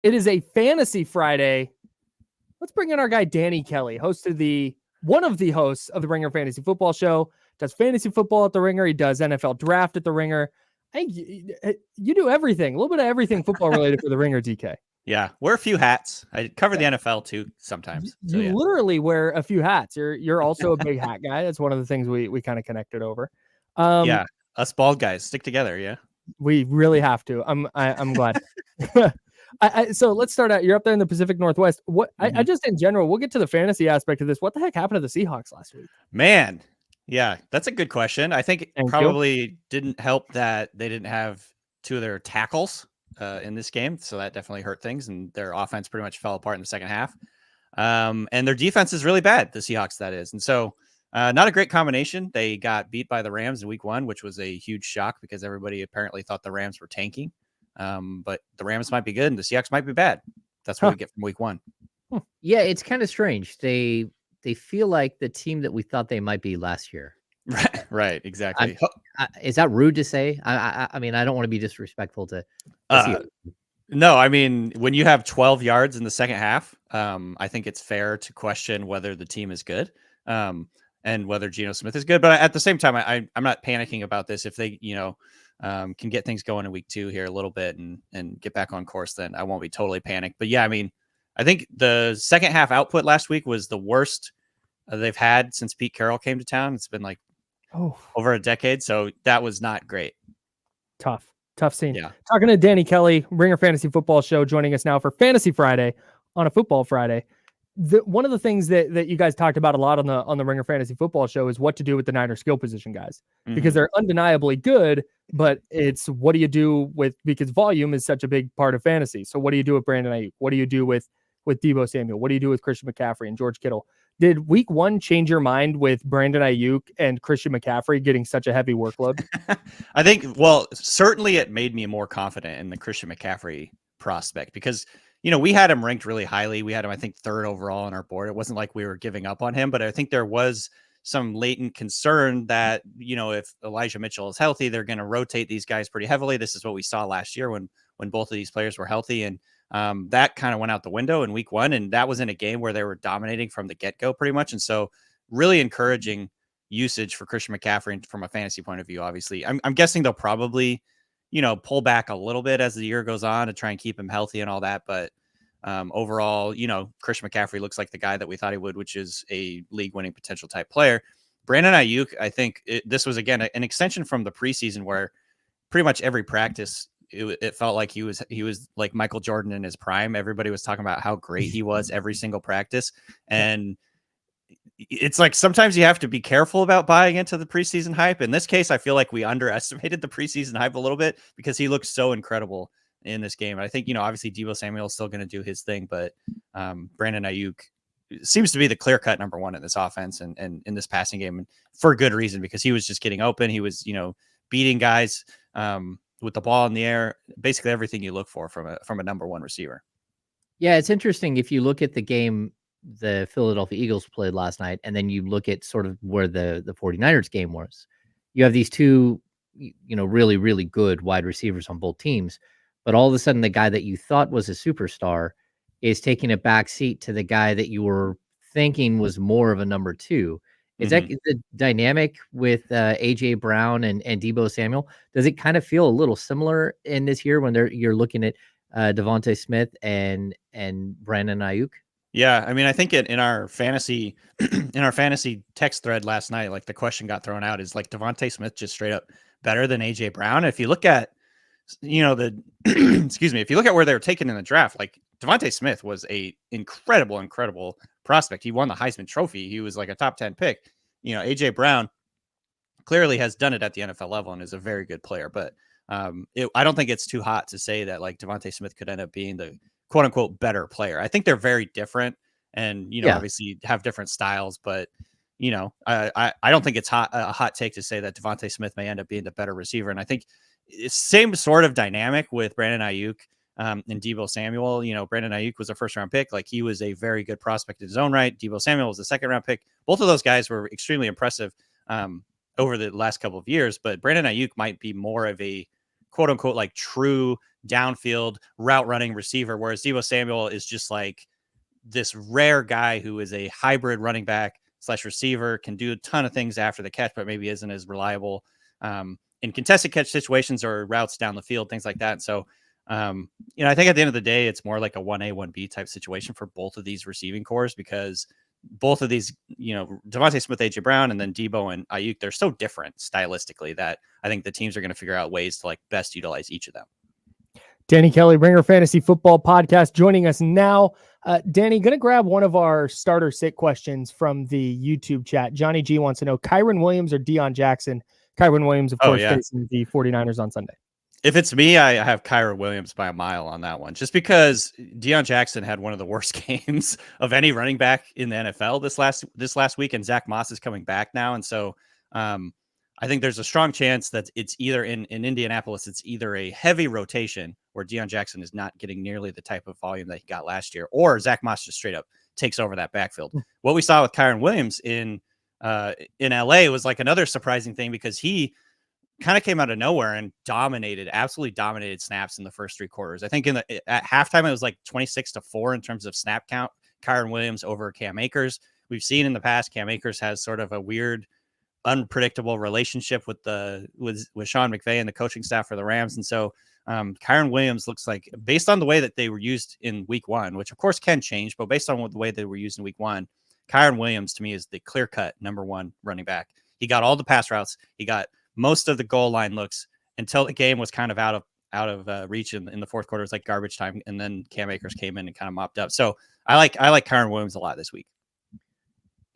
It is a Fantasy Friday. Let's bring in our guy, Danny Kelly, one of the hosts of the Ringer Fantasy Football Show. Does fantasy football at the Ringer. He does NFL draft at the Ringer. I think you do everything, a little bit of everything football related for the Ringer, DK. Yeah, wear a few hats. I cover the NFL too sometimes. You literally wear a few hats. You're also a big hat guy. That's one of the things we kind of connected over. Yeah, us bald guys stick together. Yeah, we really have to. I'm glad. So let's start out. You're up there in the Pacific Northwest. I just in general, we'll get to the fantasy aspect of this. What the heck happened to the Seahawks last week? Man, yeah, that's a good question. I think it probably didn't help that they didn't have two of their tackles in this game, so that definitely hurt things, and their offense pretty much fell apart in the second half. And their defense is really bad, the Seahawks, that is. And so not a great combination. They got beat by the Rams in week 1, which was a huge shock because everybody apparently thought the Rams were tanking. But the Rams might be good and the Seahawks might be bad. That's what we get from week 1. Yeah, it's kind of strange. They feel like the team that we thought they might be last year. Right, exactly. Is that rude to say? I mean, I don't want to be disrespectful to no, I mean, when you have 12 yards in the second half, I think it's fair to question whether the team is good and whether Geno Smith is good. But at the same time, I'm not panicking about this. If they, can get things going in week 2 here a little bit and get back on course, then I won't be totally panicked. But yeah, I mean, I think the second half output last week was the worst they've had since Pete Carroll came to town. It's been like over a decade. So that was not great. Tough scene. Yeah. Talking to Danny Kelly, Ringer Fantasy Football Show, joining us now for Fantasy Friday on a Football Friday. One of the things that you guys talked about a lot on the Ringer Fantasy Football Show is what to do with the Niners skill position guys, because they're undeniably good, but it's what do you do because volume is such a big part of fantasy. So what do you do with Brandon Ayuk? What do you do with Deebo Samuel? What do you do with Christian McCaffrey and George Kittle? Did week 1 change your mind with Brandon Ayuk and Christian McCaffrey getting such a heavy workload? I think, certainly it made me more confident in the Christian McCaffrey prospect because, we had him ranked really highly. We had him, I think, 3rd overall on our board. It wasn't like we were giving up on him, but I think there was some latent concern that, if Elijah Mitchell is healthy, they're going to rotate these guys pretty heavily. This is what we saw last year when both of these players were healthy. And that kind of went out the window in week 1. And that was in a game where they were dominating from the get-go pretty much. And so really encouraging usage for Christian McCaffrey from a fantasy point of view. Obviously, I'm guessing they'll probably, pull back a little bit as the year goes on to try and keep him healthy and all that. But overall, Christian McCaffrey looks like the guy that we thought he would, which is a league-winning potential type player. Brandon Ayuk, I think this was, again, an extension from the preseason where pretty much every practice, it felt like he was like Michael Jordan in his prime. Everybody was talking about how great he was every single practice. And it's like sometimes you have to be careful about buying into the preseason hype. In this case, I feel like we underestimated the preseason hype a little bit because he looked so incredible in this game. And I think, obviously Deebo Samuel is still going to do his thing, but Brandon Ayuk seems to be the clear-cut number 1 in this offense and in this passing game, and for good reason, because he was just getting open. He was, beating guys with the ball in the air, basically everything you look for from a number 1 receiver. Yeah, it's interesting if you look at the game the Philadelphia Eagles played last night, and then you look at sort of where the 49ers game was. You have these two, really, really good wide receivers on both teams, but all of a sudden the guy that you thought was a superstar is taking a back seat to the guy that you were thinking was more of a number 2. Is that the dynamic with A.J. Brown and Deebo Samuel? Does it kind of feel a little similar in this year when you're looking at Devontae Smith and Brandon Ayuk? Yeah, I mean, I think in our fantasy text thread last night, like the question got thrown out is like Devontae Smith just straight up better than AJ Brown. If you look at, excuse me, if you look at where they were taken in the draft, like Devontae Smith was a incredible prospect. He won the Heisman Trophy. He was like a top 10 pick. AJ Brown clearly has done it at the NFL level and is a very good player. But I don't think it's too hot to say that like Devontae Smith could end up being the quote unquote better player. I think they're very different and, obviously have different styles, but I don't think it's a hot take to say that Devontae Smith may end up being the better receiver. And I think it's same sort of dynamic with Brandon Ayuk and Deebo Samuel. Brandon Ayuk was a 1st-round pick. Like he was a very good prospect in his own right. Deebo Samuel was a 2nd-round pick. Both of those guys were extremely impressive over the last couple of years, but Brandon Ayuk might be more of a quote unquote like true downfield route running receiver, whereas Deebo Samuel is just like this rare guy who is a hybrid running back / receiver, can do a ton of things after the catch, but maybe isn't as reliable in contested catch situations or routes down the field, things like that. And so, I think at the end of the day, it's more like a 1A, 1B type situation for both of these receiving cores, because both of these, Devontae Smith, AJ Brown, and then Deebo and Ayuk, they're so different stylistically that I think the teams are going to figure out ways to like best utilize each of them. Danny Kelly, Ringer Fantasy Football Podcast, joining us now. Danny, going to grab one of our starter sit questions from the YouTube chat. Johnny G wants to know, Kyren Williams or Deion Jackson? Kyren Williams, of course, facing the 49ers on Sunday. If it's me, I have Kyren Williams by a mile on that one, just because Deion Jackson had one of the worst games of any running back in the NFL this last week, and Zach Moss is coming back now. And so I think there's a strong chance that it's either in Indianapolis, it's either a heavy rotation where Deion Jackson is not getting nearly the type of volume that he got last year, or Zach Moss just straight up takes over that backfield. What we saw with Kyren Williams in LA was like another surprising thing, because he kind of came out of nowhere and absolutely dominated snaps in the first 3 quarters. I think at halftime, it was like 26-4 in terms of snap count. Kyren Williams over Cam Akers. We've seen in the past, Cam Akers has sort of a weird, unpredictable relationship with Sean McVay and the coaching staff for the Rams. And so Kyren Williams looks like, based on the way that they were used in week 1, which of course can change, but based on the way they were used in week 1, Kyren Williams to me is the clear cut number 1 running back. He got all the pass routes. He got most of the goal line looks until the game was kind of out of reach in the fourth quarter. It was like garbage time. And then Cam Akers came in and kind of mopped up. So I like Kyren Williams a lot this week.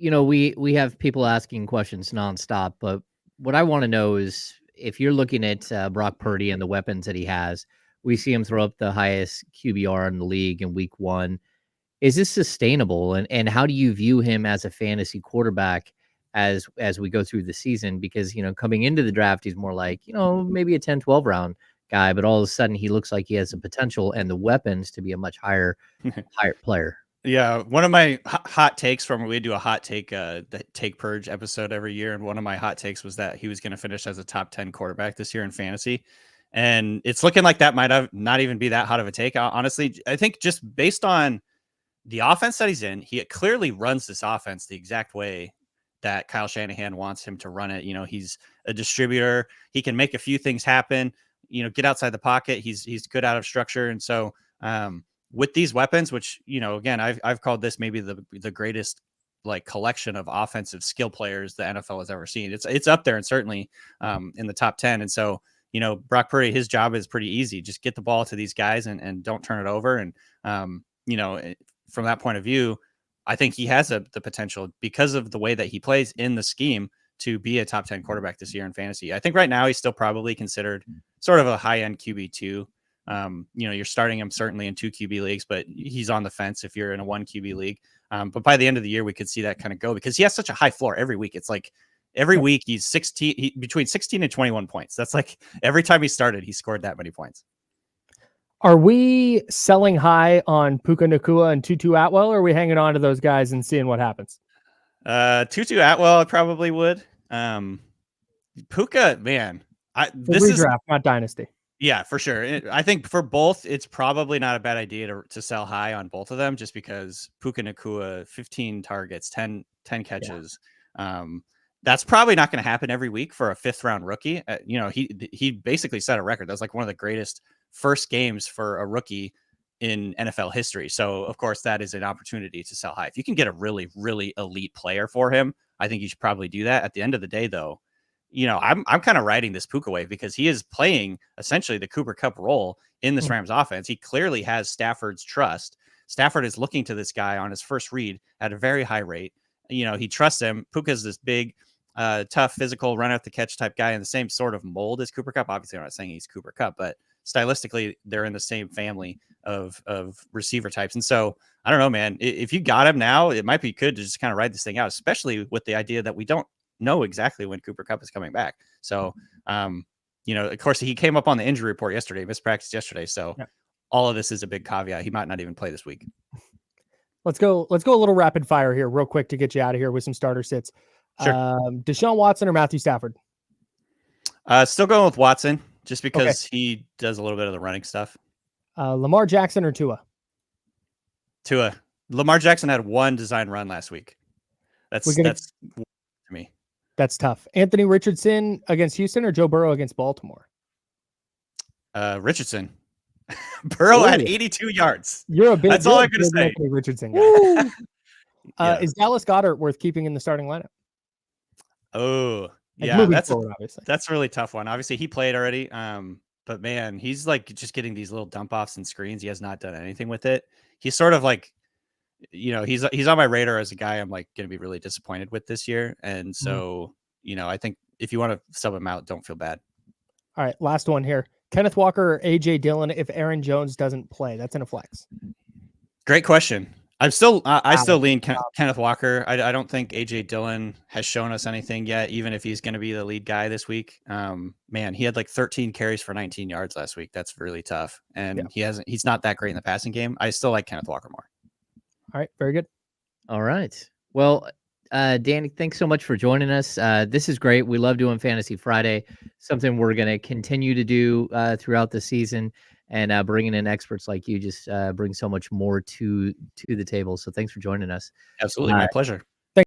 We have people asking questions nonstop, but what I want to know is, if you're looking at Brock Purdy and the weapons that he has, we see him throw up the highest QBR in the league in week 1. Is this sustainable? And how do you view him as a fantasy quarterback as we go through the season? Because, coming into the draft, he's more like, maybe a 10, 12 round guy, but all of a sudden he looks like he has the potential and the weapons to be a much higher player. Yeah, one of my hot takes from, we do a hot take, the Take Purge episode every year, and one of my hot takes was that he was going to finish as a top 10 quarterback this year in fantasy, and it's looking like that might have not even be that hot of a take. Honestly, I think just based on the offense that he's in, he clearly runs this offense the exact way that Kyle Shanahan wants him to run it. He's a distributor. He can make a few things happen. Get outside the pocket. He's good out of structure, and so. With these weapons, which, again, I've called this maybe the greatest like collection of offensive skill players the NFL has ever seen. It's up there, and certainly in the top 10. And so, Brock Purdy, his job is pretty easy. Just get the ball to these guys and don't turn it over. And, from that point of view, I think he has the potential, because of the way that he plays in the scheme, to be a top 10 quarterback this year in fantasy. I think right now he's still probably considered sort of a high-end QB2. You're starting him certainly in 2 QB leagues, but he's on the fence if you're in a 1 QB league. But by the end of the year, we could see that kind of go, because he has such a high floor every week. It's like every week he's between 16 and 21 points. That's like every time he started, he scored that many points. Are we selling high on Puka Nacua and Tutu Atwell, or are we hanging on to those guys and seeing what happens? Tutu Atwell, I probably would. Puka, man, this is redraft, not dynasty. Yeah, for sure. I think for both, it's probably not a bad idea to sell high on both of them, just because Puka Nacua, 15 targets, 10 catches. Yeah. That's probably not going to happen every week for a 5th round rookie. He basically set a record. That was like one of the greatest first games for a rookie in NFL history. So of course that is an opportunity to sell high. If you can get a really, really elite player for him, I think you should probably do that. At the end of the day, though, I'm kind of riding this Puka wave, because he is playing essentially the Cooper Kupp role in this Rams offense. He clearly has Stafford's trust. Stafford is looking to this guy on his first read at a very high rate. He trusts him. Puka's this big, tough, physical, run out the catch type guy in the same sort of mold as Cooper Kupp. Obviously, I'm not saying he's Cooper Kupp, but stylistically, they're in the same family of receiver types. And so I don't know, man, if you got him now, it might be good to just kind of ride this thing out, especially with the idea that we don't know exactly when Cooper Kupp is coming back. So, of course, he came up on the injury report yesterday, missed practice yesterday. So all of this is a big caveat. He might not even play this week. Let's go a little rapid fire here real quick to get you out of here with some starter sits. Sure. Deshaun Watson or Matthew Stafford? Still going with Watson. just because he does a little bit of the running stuff. Lamar Jackson or Tua? Tua. Lamar Jackson had one design run last week. That's to me. That's tough. Anthony Richardson against Houston or Joe Burrow against Baltimore? Richardson. Burrow had 82 yards. That's all I'm going to say. Anthony Richardson guy. Is Dallas Goedert worth keeping in the starting lineup? Oh, yeah, obviously. That's a really tough one. Obviously, he played already. But man, he's like just getting these little dump offs and screens. He has not done anything with it. He's sort of like, he's on my radar as a guy I'm like going to be really disappointed with this year. And so, I think if you want to sub him out, don't feel bad. All right, last one here. Kenneth Walker or AJ Dillon if Aaron Jones doesn't play? That's in a flex. Great question. I still lean Kenneth Walker. I don't think AJ Dillon has shown us anything yet, even if he's going to be the lead guy this week. Man, he had like 13 carries for 19 yards last week. That's really tough. And he's not that great in the passing game. I still like Kenneth Walker more. All right. Very good. All right. Well, Danny, thanks so much for joining us. This is great. We love doing Fantasy Friday, something we're going to continue to do throughout the season, and bringing in experts like you just brings so much more to the table. So thanks for joining us. Absolutely. My pleasure.